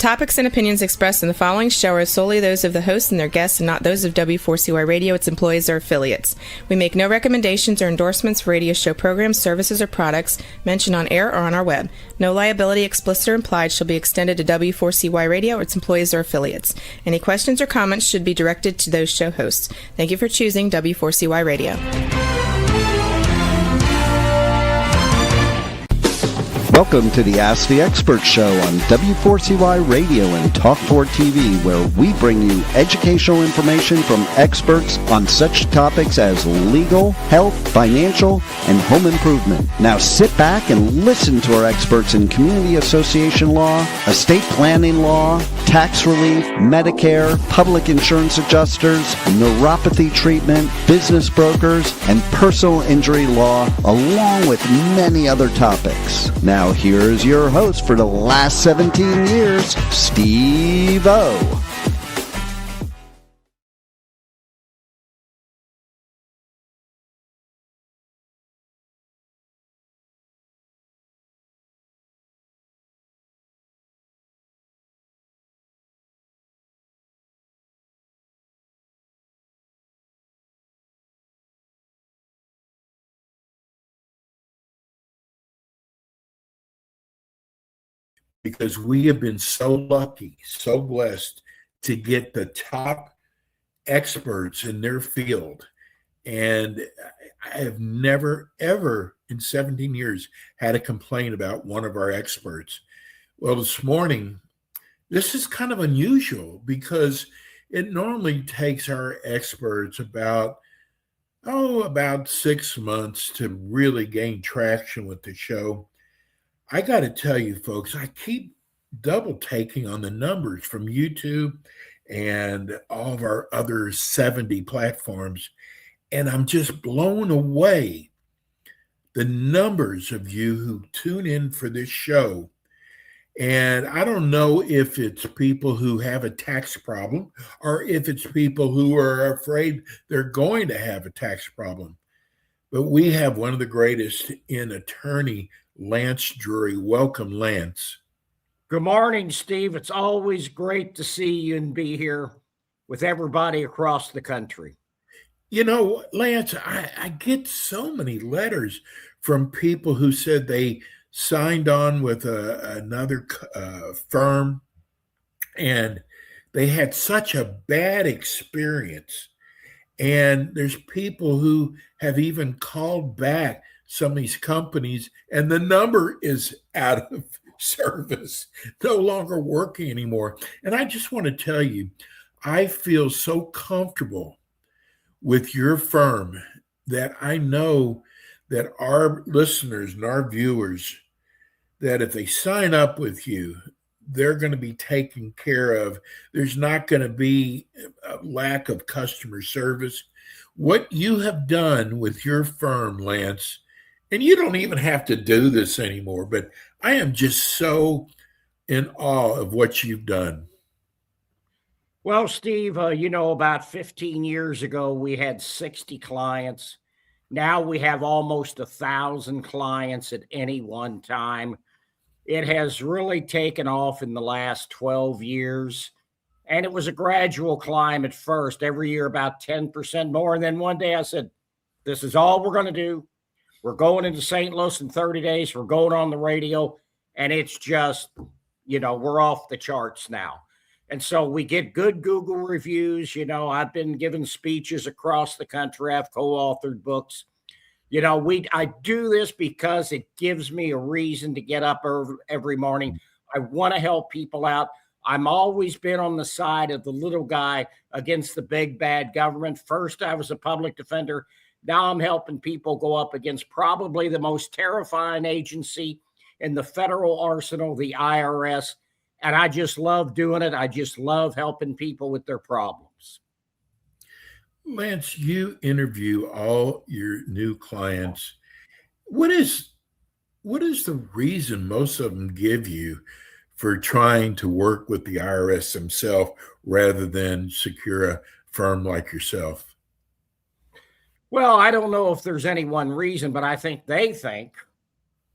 topics and opinions expressed in the following show are solely those of the hosts and their guests and not those of W4CY Radio, its employees, or affiliates. We make no recommendations or endorsements for radio show programs, services, or products mentioned on air or on our web. No liability, explicit or implied, shall be extended to W4CY Radio, its employees, or affiliates. Any questions or comments should be directed to those show hosts. Thank you for choosing W4CY Radio. Welcome to the Ask the Expert Show on W4CY Radio and Talk4 TV, where we bring you educational information from experts on such topics as legal, health, financial, and home improvement. Now sit back and listen to our experts in community association law, estate planning law, tax relief, Medicare, public insurance adjusters, neuropathy treatment, business brokers, and personal injury law, along with many other topics. Now here's your host for the last 17 years, Steve O. Because we have been so lucky, so blessed to get the top experts in their field. And I have never, ever in 17 years had a complaint about one of our experts. Well, this morning, this is kind of unusual because it normally takes our experts about 6 months to really gain traction with the show. I got to tell you, folks, I keep double taking on the numbers from YouTube and all of our other 70 platforms, and I'm just blown away. The numbers of you who tune in for this show, and I don't know if it's people who have a tax problem or if it's people who are afraid they're going to have a tax problem, but we have one of the greatest in attorney, Lance Drury. Welcome, Lance. Good morning, Steve. It's always great to see you and be here with everybody across the country. You know, Lance, I get so many letters from people who said they signed on with another firm and they had such a bad experience. And there's people who have even called back some of these companies, and the number is out of service, no longer working anymore. And I just want to tell you, I feel so comfortable with your firm that I know that our listeners and our viewers, that if they sign up with you, they're going to be taken care of. There's not going to be a lack of customer service. What you have done with your firm, Lance, and you don't even have to do this anymore, but I am just so in awe of what you've done. Well, Steve, about 15 years ago, we had 60 clients. Now we have almost 1,000 clients at any one time. It has really taken off in the last 12 years. And it was a gradual climb at first, every year about 10% more. And then one day I said, this is all we're going to do. We're going into St. Louis in 30 days. We're going on the radio. And it's just, we're off the charts now. And so we get good Google reviews. I've been giving speeches across the country. I've co-authored books. I do this because it gives me a reason to get up every morning. I want to help people out. I'm always been on the side of the little guy against the big bad government. First, I was a public defender. Now I'm helping people go up against probably the most terrifying agency in the federal arsenal, the IRS. And I just love doing it. I just love helping people with their problems. Lance, you interview all your new clients. What is the reason most of them give you for trying to work with the IRS themselves rather than secure a firm like yourself? Well, I don't know if there's any one reason, but I think they think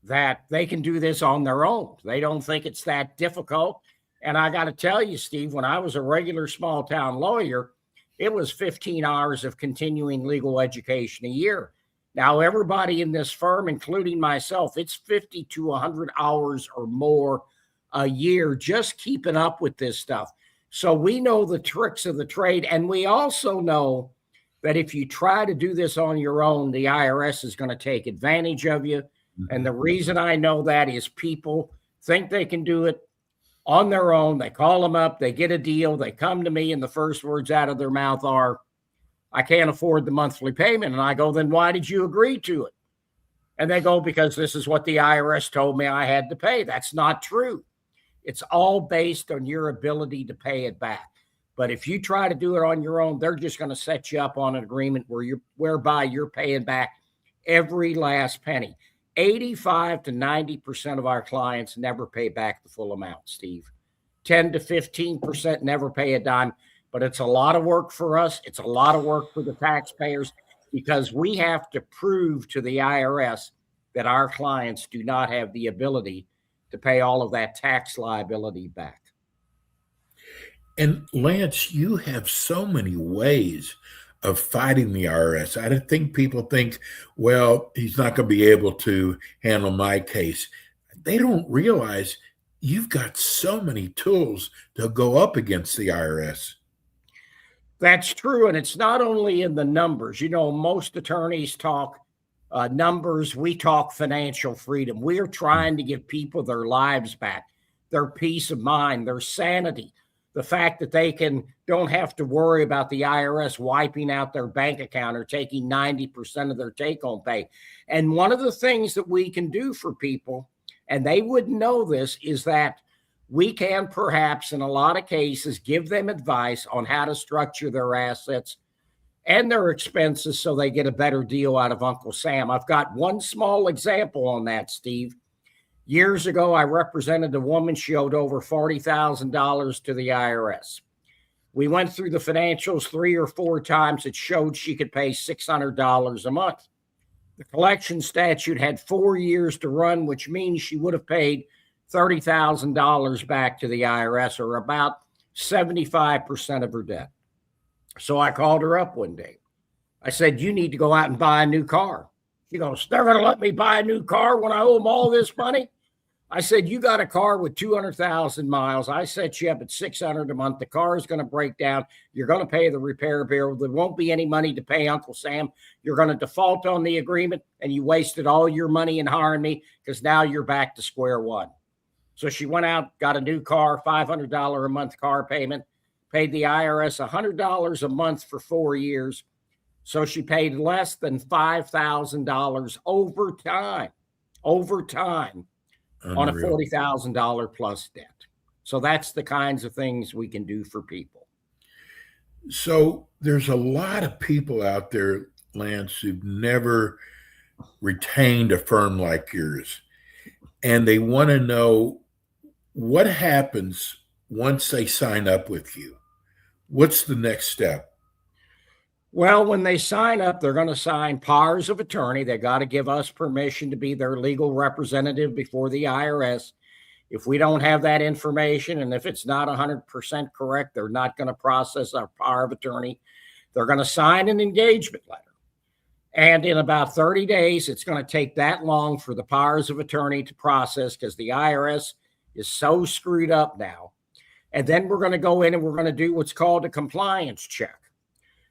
that they can do this on their own. They don't think it's that difficult. And I got to tell you, Steve, when I was a regular small town lawyer, it was 15 hours of continuing legal education a year. Now, everybody in this firm, including myself, it's 50 to 100 hours or more a year just keeping up with this stuff. So we know the tricks of the trade. And we also know that if you try to do this on your own, the IRS is going to take advantage of you. And the reason I know that is people think they can do it on their own. They call them up, they get a deal, they come to me, and the first words out of their mouth are, I can't afford the monthly payment. And I go, then why did you agree to it? And they go, because this is what the IRS told me I had to pay. That's not true. It's all based on your ability to pay it back. But if you try to do it on your own, they're just going to set you up on an agreement whereby you're paying back every last penny. 85 to 90% of our clients never pay back the full amount, Steve. 10 to 15% never pay a dime. But it's a lot of work for us. It's a lot of work for the taxpayers because we have to prove to the IRS that our clients do not have the ability to pay all of that tax liability back. And Lance, you have so many ways of fighting the IRS. I don't think people think, well, he's not going to be able to handle my case. They don't realize you've got so many tools to go up against the IRS. That's true. And it's not only in the numbers. You know, most attorneys talk numbers. We talk financial freedom. We are trying to give people their lives back, their peace of mind, their sanity, the fact that they don't have to worry about the IRS wiping out their bank account or taking 90% of their take-home pay. And one of the things that we can do for people, and they wouldn't know this, is that we can perhaps in a lot of cases give them advice on how to structure their assets and their expenses so they get a better deal out of Uncle Sam. I've got one small example on that, Steve. Years ago, I represented a woman. She owed over $40,000 to the IRS. We went through the financials 3 or 4 times. It showed she could pay $600 a month. The collection statute had 4 years to run, which means she would have paid $30,000 back to the IRS, or about 75% of her debt. So I called her up one day. I said, you need to go out and buy a new car. She goes, they're going to let me buy a new car when I owe them all this money? I said, you got a car with 200,000 miles. I set you up at $600 a month. The car is going to break down. You're going to pay the repair bill. There won't be any money to pay Uncle Sam. You're going to default on the agreement, and you wasted all your money in hiring me because now you're back to square one. So she went out, got a new car, $500 a month car payment, paid the IRS $100 a month for 4 years. So she paid less than $5,000 over time on a $40,000 plus debt. So that's the kinds of things we can do for people. So there's a lot of people out there, Lance, who've never retained a firm like yours. And they want to know what happens once they sign up with you. What's the next step? Well, when they sign up, they're going to sign powers of attorney. They got to give us permission to be their legal representative before the IRS. If we don't have that information, and if it's not 100% correct, they're not going to process our power of attorney. They're going to sign an engagement letter. And in about 30 days, it's going to take that long for the powers of attorney to process because the IRS is so screwed up now. And then we're going to go in and we're going to do what's called a compliance check.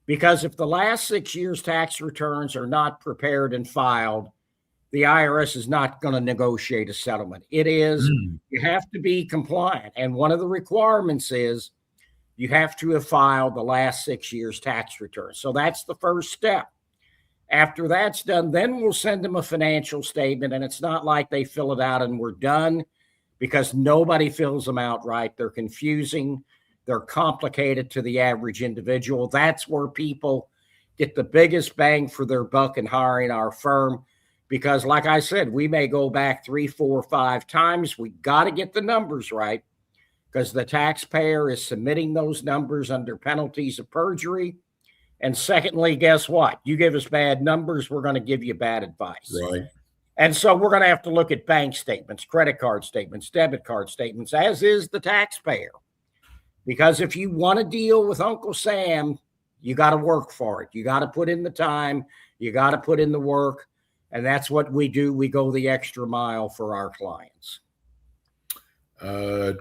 Because if the last 6 years' tax returns are not prepared and filed, the IRS is not going to negotiate a settlement. It is, you have to be compliant. And one of the requirements is you have to have filed the last 6 years' tax returns. So that's the first step. After that's done, then we'll send them a financial statement. And it's not like they fill it out and we're done, because nobody fills them out right. They're confusing. They're complicated to the average individual. That's where people get the biggest bang for their buck in hiring our firm. Because like I said, we may go back 3, 4, 5 times. We got to get the numbers right, because the taxpayer is submitting those numbers under penalties of perjury. And secondly, guess what? You give us bad numbers, we're going to give you bad advice. Right. And so we're going to have to look at bank statements, credit card statements, debit card statements, as is the taxpayer. Because if you want to deal with Uncle Sam, you got to work for it. You got to put in the time. You got to put in the work. And that's what we do. We go the extra mile for our clients.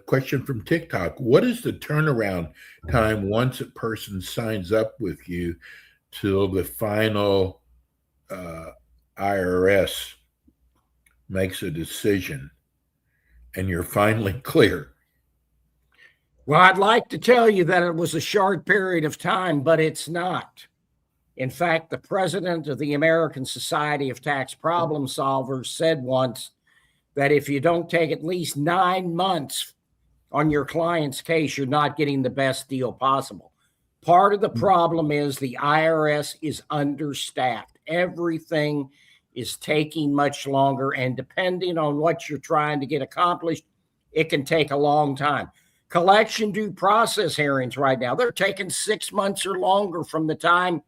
Question from TikTok. What is the turnaround time once a person signs up with you till the final IRS makes a decision and you're finally clear? Well, I'd like to tell you that it was a short period of time, but it's not. In fact, the president of the American Society of Tax Problem Solvers said once that if you don't take at least 9 months on your client's case, you're not getting the best deal possible. Part of the problem is the IRS is understaffed. Everything is taking much longer, and depending on what you're trying to get accomplished, it can take a long time. Collection due process hearings right now, they're taking 6 months or longer from the time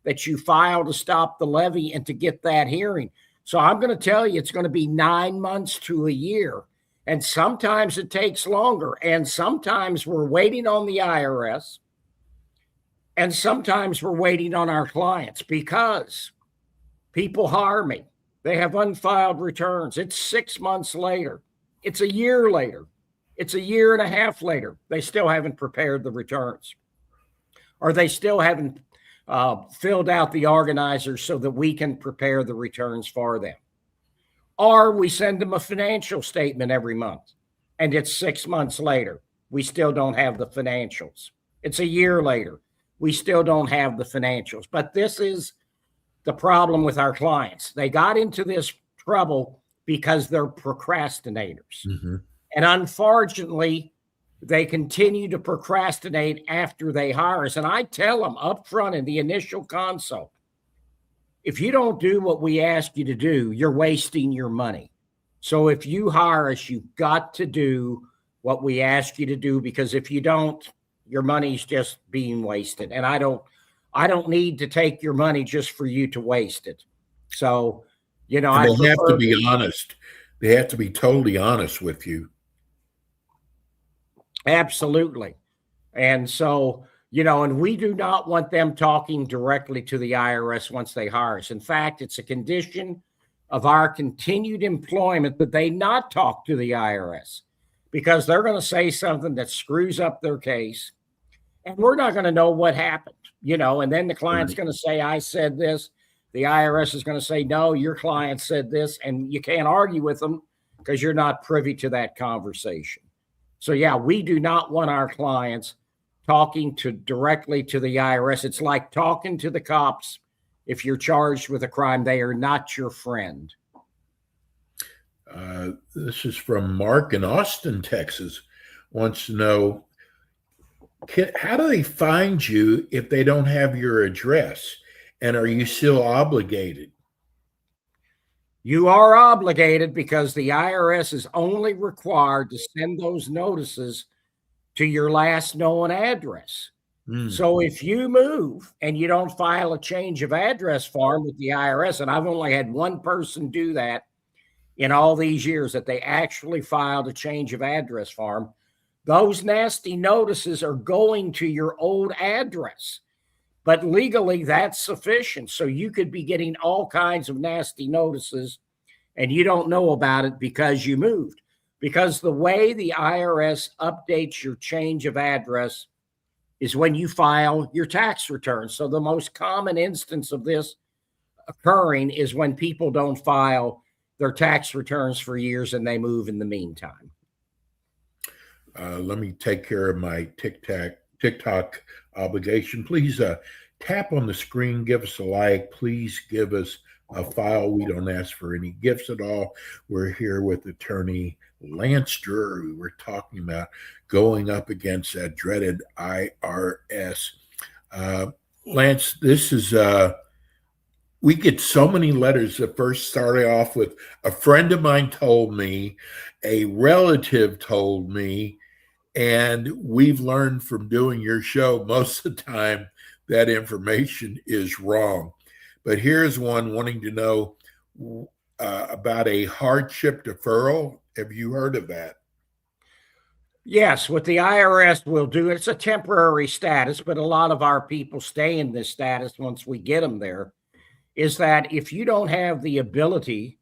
that you file to stop the levy and to get that hearing. So I'm going to tell you, it's going to be 9 months to a year. And sometimes it takes longer. And sometimes we're waiting on the IRS. And sometimes we're waiting on our clients because people hire me. They have unfiled returns. It's 6 months later. It's a year later. It's a year and a half later. They still haven't prepared the returns. Or they still haven't filled out the organizers so that we can prepare the returns for them. Or we send them a financial statement every month, and it's 6 months later. We still don't have the financials. It's a year later. We still don't have the financials. But this is the problem with our clients. They got into this trouble because they're procrastinators. Mm-hmm. And unfortunately, they continue to procrastinate after they hire us. And I tell them up front in the initial consult, if you don't do what we ask you to do, you're wasting your money. So if you hire us, you've got to do what we ask you to do, because if you don't, your money's just being wasted. And I don't need to take your money just for you to waste it. So, you know, and they have to be honest. They have to be totally honest with you. Absolutely. And so, you know, and we do not want them talking directly to the IRS once they hire us. In fact, it's a condition of our continued employment that they not talk to the IRS, because they're going to say something that screws up their case. And we're not going to know what happened, you know, and then the client's going to say, I said this. The IRS is going to say, no, your client said this. And you can't argue with them because you're not privy to that conversation. So, yeah, we do not want our clients talking directly to the IRS. It's like talking to the cops. If you're charged with a crime, they are not your friend. This is from Mark in Austin, Texas. Wants to know, how do they find you if they don't have your address? And are you still obligated? You are obligated, because the IRS is only required to send those notices to your last known address. So if you move and you don't file a change of address form with the IRS, and I've only had one person do that in all these years, that they actually filed a change of address form, those nasty notices are going to your old address. But legally, that's sufficient. So you could be getting all kinds of nasty notices and you don't know about it because you moved. Because the way the IRS updates your change of address is when you file your tax return. So the most common instance of this occurring is when people don't file their tax returns for years and they move in the meantime. Let me take care of my TikTok obligation. Please tap on the screen, give us a like. Please give us a file. We don't ask for any gifts at all. We're here with attorney Lance Drury. We're talking about going up against that dreaded IRS. Lance, this is we get so many letters that first started off with a friend of mine told me, a relative told me, and we've learned from doing your show most of the time that information is wrong. But here's one wanting to know, about a hardship deferral. Have you heard of that? Yes, what the IRS will do, it's a temporary status, but a lot of our people stay in this status once we get them there, is that if you don't have the ability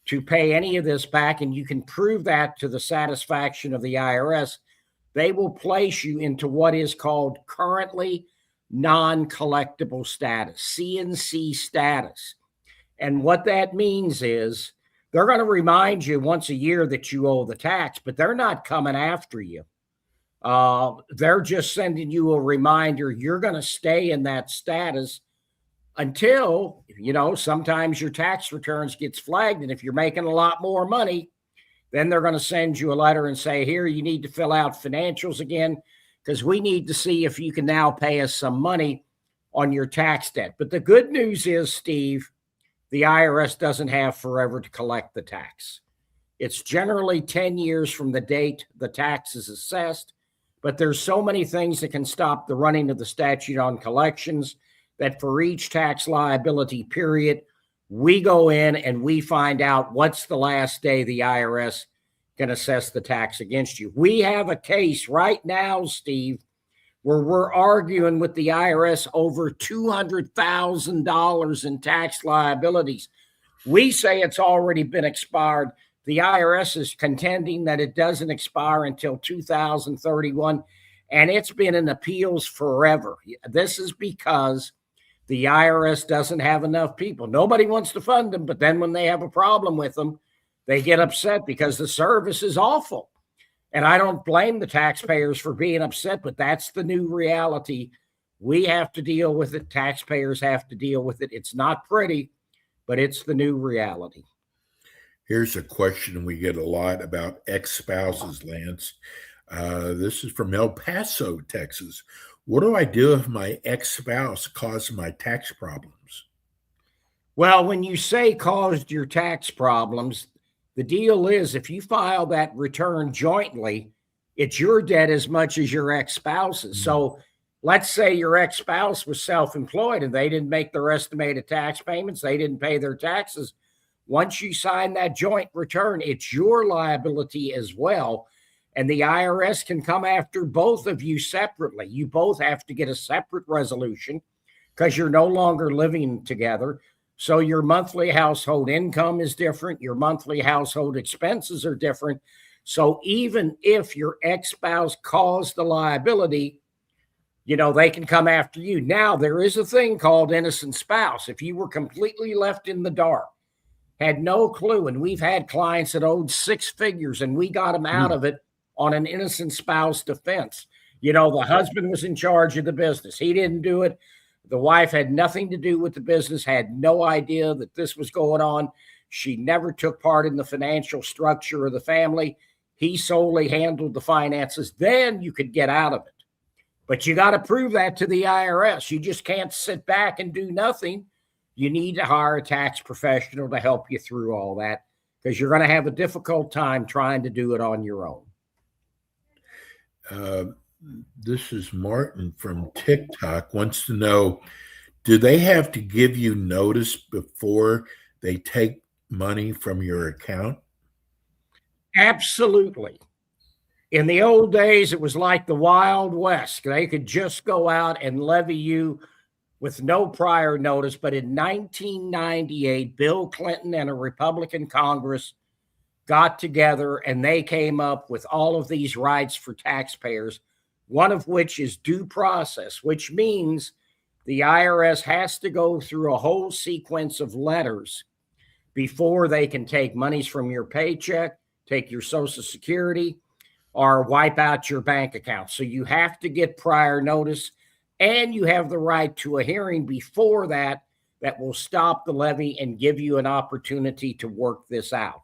to pay any of this back and you can prove that to the satisfaction of the IRS, they will place you into what is called currently non-collectible status, CNC status. And what that means is they're going to remind you once a year that you owe the tax, but they're not coming after you. They're just sending you a reminder you're going to stay in that status until, sometimes your tax returns gets flagged. And if you're making a lot more money, then they're going to send you a letter and say, here, you need to fill out financials again, because we need to see if you can now pay us some money on your tax debt. But the good news is, Steve, the IRS doesn't have forever to collect the tax. It's generally 10 years from the date the tax is assessed, but there's so many things that can stop the running of the statute on collections that for each tax liability period, we go in and we find out what's the last day the IRS can assess the tax against you. We have a case right now, Steve, where we're arguing with the IRS over $200,000 in tax liabilities. We say it's already been expired. The IRS is contending that it doesn't expire until 2031, and it's been in appeals forever. This is because the IRS doesn't have enough people. Nobody wants to fund them, but then when they have a problem with them, they get upset because the service is awful. And I don't blame the taxpayers for being upset, but that's the new reality. We have to deal with it. Taxpayers have to deal with it. It's not pretty, but it's the new reality. Here's a question we get a lot about ex-spouses, Lance. This is from El Paso, Texas. What do I do if my ex-spouse caused my tax problems? Well, when you say caused your tax problems, the deal is if you file that return jointly, it's your debt as much as your ex-spouse's. Mm-hmm. So let's say your ex-spouse was self-employed and they didn't make their estimated tax payments. They didn't pay their taxes. Once you sign that joint return, it's your liability as well. And the IRS can come after both of you separately. You both have to get a separate resolution because you're no longer living together. So your monthly household income is different. Your monthly household expenses are different. So even if your ex-spouse caused the liability, they can come after you. Now, there is a thing called innocent spouse. If you were completely left in the dark, had no clue, and we've had clients that owed six figures and we got them out of it on an innocent spouse defense. The husband was in charge of the business. He didn't do it. The wife had nothing to do with the business, had no idea that this was going on. She never took part in the financial structure of the family. He solely handled the finances. Then you could get out of it. But you got to prove that to the IRS. You just can't sit back and do nothing. You need to hire a tax professional to help you through all that because you're going to have a difficult time trying to do it on your own. This is Martin from TikTok wants to know, do they have to give you notice before they take money from your account? Absolutely. In the old days, it was like the Wild West. They could just go out and levy you with no prior notice. But in 1998, Bill Clinton and a Republican Congress got together and they came up with all of these rights for taxpayers, one of which is due process, which means the IRS has to go through a whole sequence of letters before they can take monies from your paycheck, take your Social Security, or wipe out your bank account. So you have to get prior notice, and you have the right to a hearing before that will stop the levy and give you an opportunity to work this out.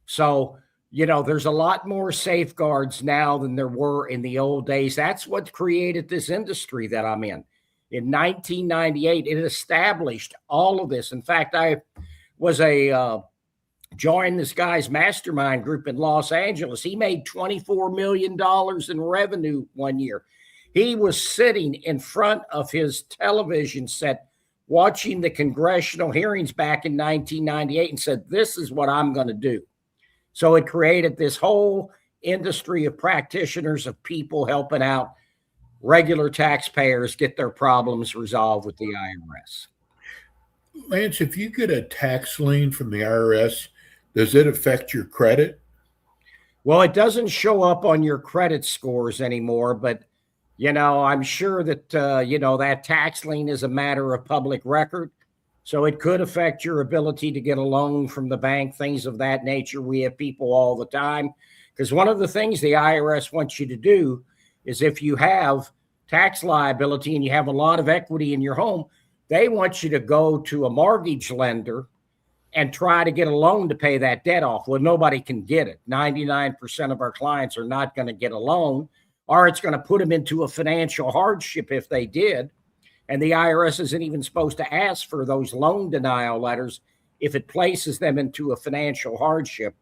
So, there's a lot more safeguards now than there were in the old days. That's what created this industry that I'm in. In 1998, it established all of this. In fact, I was joined this guy's mastermind group in Los Angeles. He made $24 million in revenue one year. He was sitting in front of his television set watching the congressional hearings back in 1998 and said, this is what I'm going to do. So it created this whole industry of practitioners, of people helping out regular taxpayers get their problems resolved with the IRS. Lance, if you get a tax lien from the IRS, does it affect your credit? Well, it doesn't show up on your credit scores anymore, but, I'm sure that, that tax lien is a matter of public record. So it could affect your ability to get a loan from the bank, things of that nature. We have people all the time, because one of the things the IRS wants you to do is, if you have tax liability and you have a lot of equity in your home, they want you to go to a mortgage lender and try to get a loan to pay that debt off. Well, nobody can get it. 99% of our clients are not going to get a loan, or it's going to put them into a financial hardship if they did. And the IRS isn't even supposed to ask for those loan denial letters if it places them into a financial hardship.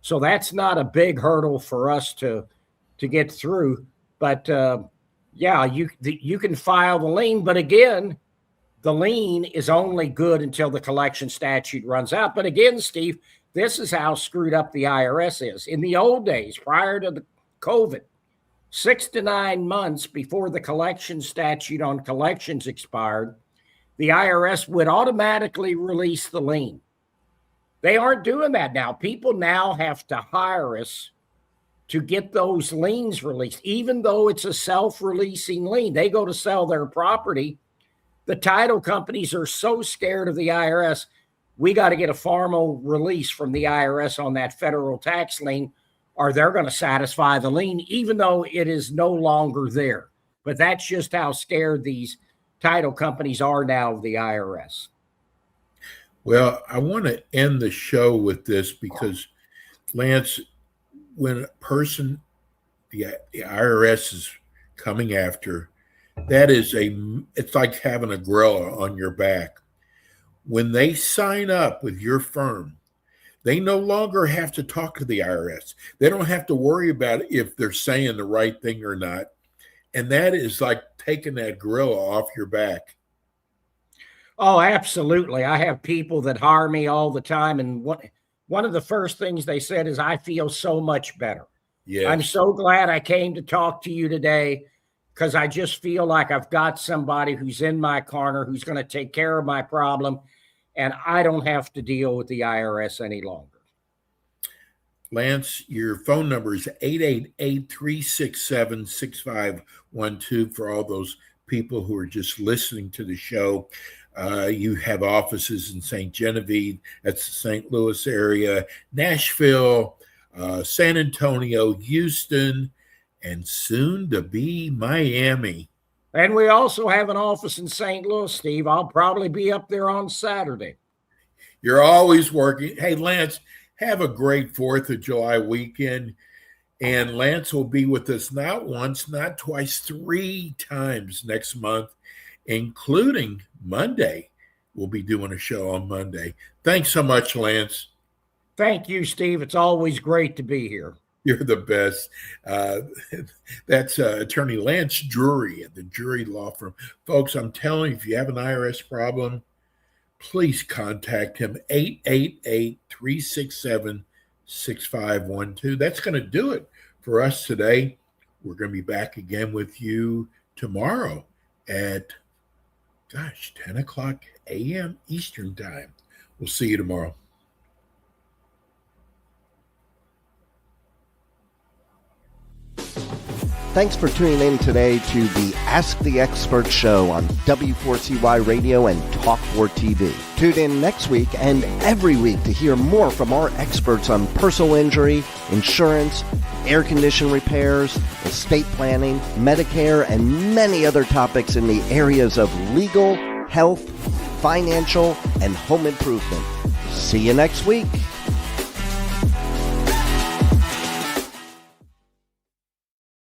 So that's not a big hurdle for us to get through. But you can file the lien. But again, the lien is only good until the collection statute runs out. But again, Steve, this is how screwed up the IRS is. In the old days, prior to the COVID, 6 to 9 months before the collection statute on collections expired, the IRS would automatically release the lien. They aren't doing that now. People now have to hire us to get those liens released, even though it's a self-releasing lien. They go to sell their property. The title companies are so scared of the IRS, we got to get a formal release from the IRS on that federal tax lien, or they're going to satisfy the lien, even though it is no longer there. But that's just how scared these title companies are now of the IRS. Well, I want to end the show with this because, Lance, when a person, the IRS is coming after, it's like having a gorilla on your back. When they sign up with your firm, they no longer have to talk to the IRS. They don't have to worry about if they're saying the right thing or not. And that is like taking that gorilla off your back. Oh, absolutely. I have people that hire me all the time. And one of the first things they said is, I feel so much better. Yes. I'm so glad I came to talk to you today, because I just feel like I've got somebody who's in my corner, who's going to take care of my problem, and I don't have to deal with the IRS any longer. Lance, your phone number is 888-367-6512 for all those people who are just listening to the show. You have offices in St. Genevieve, that's the St. Louis area, Nashville, San Antonio, Houston, and soon to be Miami. And we also have an office in St. Louis, Steve. I'll probably be up there on Saturday. You're always working. Hey, Lance, have a great 4th of July weekend. And Lance will be with us not once, not twice, 3 times next month, including Monday. We'll be doing a show on Monday. Thanks so much, Lance. Thank you, Steve. It's always great to be here. You're the best. That's attorney Lance Drury at the Drury Law Firm. Folks, I'm telling you, if you have an IRS problem, please contact him, 888-367-6512. That's going to do it for us today. We're going to be back again with you tomorrow at, 10 o'clock a.m. Eastern Time. We'll see you tomorrow. Thanks for tuning in today to the Ask the Expert show on W4CY Radio and Talk4 TV. Tune in next week and every week to hear more from our experts on personal injury, insurance, air condition repairs, estate planning, Medicare, and many other topics in the areas of legal, health, financial, and home improvement. See you next week.